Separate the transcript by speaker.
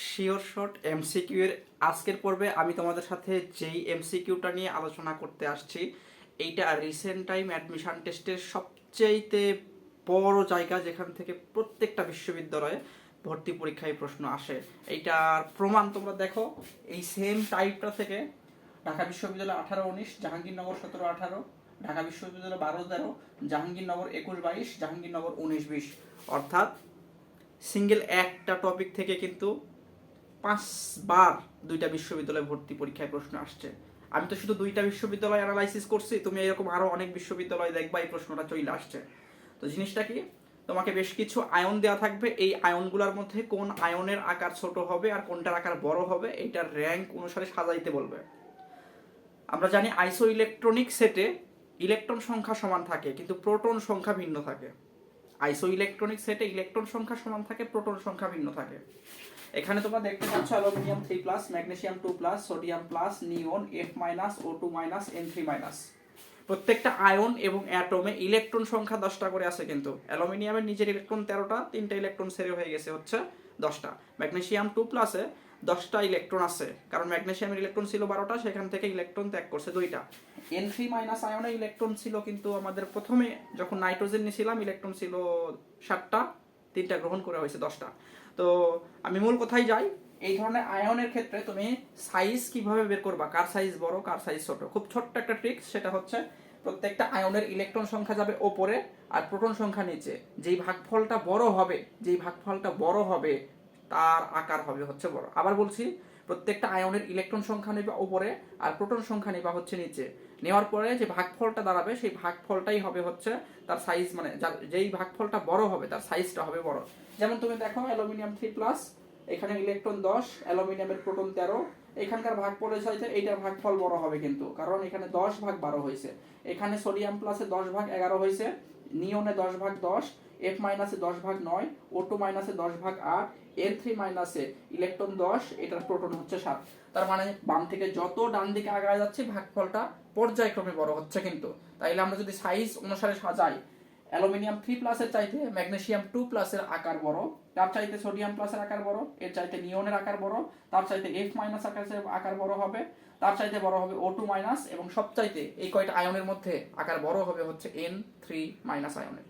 Speaker 1: Sure short MCQ এর আজকের পর্বে আমি তোমাদের সাথে যেই এমসিকিউটা নিয়ে আলোচনা করতে আসছি এইটা রিসেন্ট টাইম অ্যাডমিশন টেস্টের সবচেয়েতে বড় জায়গা, যেখান থেকে প্রত্যেকটা বিশ্ববিদ্যালয়ে ভর্তি পরীক্ষায় প্রশ্ন আসে। এইটার প্রমাণ তোমরা দেখো, এই সেম টাইপটা থেকে ঢাকা বিশ্ববিদ্যালয় 18-19, জাহাঙ্গীরনগর 17-18, ঢাকা বিশ্ববিদ্যালয় 12-13, জাহাঙ্গীরনগর 21-22, জাহাঙ্গীরনগর 19-20, অর্থাৎ সিঙ্গেল একটা টপিক থেকে কিন্তু 5বার দুইটা বিশ্ববিদ্যালয়ে ভর্তি পরীক্ষায় প্রশ্ন আসছে। আমি তো শুধু দুইটা বিশ্ববিদ্যালয় অ্যানালাইসিস করছি, তুমি এরকম আরো অনেক বিশ্ববিদ্যালয় দেখবা এই প্রশ্নটা চলে আসছে। তো জিনিসটা কি, তোমাকে বেশ কিছু আয়ন দেওয়া থাকবে, এই আয়নগুলোর মধ্যে কোন আয়নের আকার ছোট হবে আর কোনটার আকার বড় হবে এইটার র্যাঙ্ক অনুসারে সাজাইতে বলবে। আমরা জানি আইসো ইলেকট্রনিক সেটে ইলেকট্রন সংখ্যা সমান থাকে কিন্তু প্রোটন সংখ্যা ভিন্ন থাকে। আইসো ইলেকট্রনিক সেটে ইলেকট্রন সংখ্যা সমান থাকে, প্রোটন সংখ্যা ভিন্ন থাকে। এখানে তোমরা দেখতে পাচ্ছ অ্যালুমিনিয়াম 3+, ম্যাগনেসিয়াম 2+, সোডিয়াম প্লাস, নিয়ন F-, O2-, N3-। প্রত্যেকটা আয়ন এবং অ্যাটমে ইলেকট্রন সংখ্যা 10টা করে আছে, কিন্তু অ্যালুমিনিয়ামের নিজের ইলেকট্রন 13টা, 3টা ইলেকট্রন সেরে হয়ে গেছে হচ্ছে 10টা। ম্যাগনেসিয়াম 2+-এ 10টা ইলেকট্রন আছে, কারণ ম্যাগনেসিয়ামের ইলেকট্রন ছিল 12টা, সেখান থেকে ইলেকট্রন ত্যাগ করছে 2টা। N3- আয়নে ইলেকট্রন ছিল কিন্তু আমাদের প্রথমে যখন নাইট্রোজেন নিয়েছিলাম ইলেকট্রন ছিল 7টা, 3টা গ্রহণ করা হয়েছে 10টা। তো আমি মূল কোথায় যাই, এই ধরনের আয়নের ক্ষেত্রে তুমি সাইজ কিভাবে বের করবা, কার সাইজ বড় কার সাইজ ছোট। খুব ছোট্ট একটা ট্রিক্স, সেটা হচ্ছে প্রত্যেকটা আয়নের ইলেকট্রন সংখ্যা যাবে ওপরে আর প্রোটন সংখ্যা নিচে। যেই ভাগফলটা বড় হবে তার আকার হবে হচ্ছে বড়। আবার বলছি, প্রত্যেকটা আয়নের ইলেকট্রন সংখ্যা নেবে ওপরে আর প্রোটন সংখ্যা নেবা হচ্ছে নিচে। নেওয়ার পরে যে ভাগফলটা দাঁড়াবে সেই ভাগফলটাই হবে হচ্ছে তার সাইজ, মানে যেই ভাগফলটা বড় হবে তার সাইজটা হবে বড়। যেমন তুমি দেখো অ্যালুমিনিয়াম 3+, এখানে ইলেকট্রন 10, অ্যালুমিনিয়ামের প্রোটন 13, এখানকার ভাগফলের চাইতে এইটার ভাগফল বড় হবে কিন্তু, কারণ এখানে 10/12 হয়েছে। এখানে সোডিয়াম প্লাসে 10/11 হয়েছে, নিয়নে 10/10, F- 10/9, O2- 10/8, N3- ইলেকট্রন 10, এটার প্রোটন হচ্ছে 7। তার মানে বাম থেকে যত ডান দিকে আগায় যাচ্ছে ভাগফলটা পর্যায়ক্রমে বড় হচ্ছে কিন্তু। তাইলে আমরা যদি সাইজ অনুসারে সাজাই, অ্যালুমিনিয়াম 3+ এর চাইতে ম্যাগনেসিয়াম 2+ এর আকার বড়, তার চাইতে সোডিয়াম প্লাসের আকার বড়, এর চাইতে নিয়নের আকার বড়, তার চাইতে F- আকার বড় হবে, তার চাইতে বড় হবে O2-, এবং সবচাইতে এই কয়টা আয়নের মধ্যে আকার বড় হবে হচ্ছে N3- আয়নের।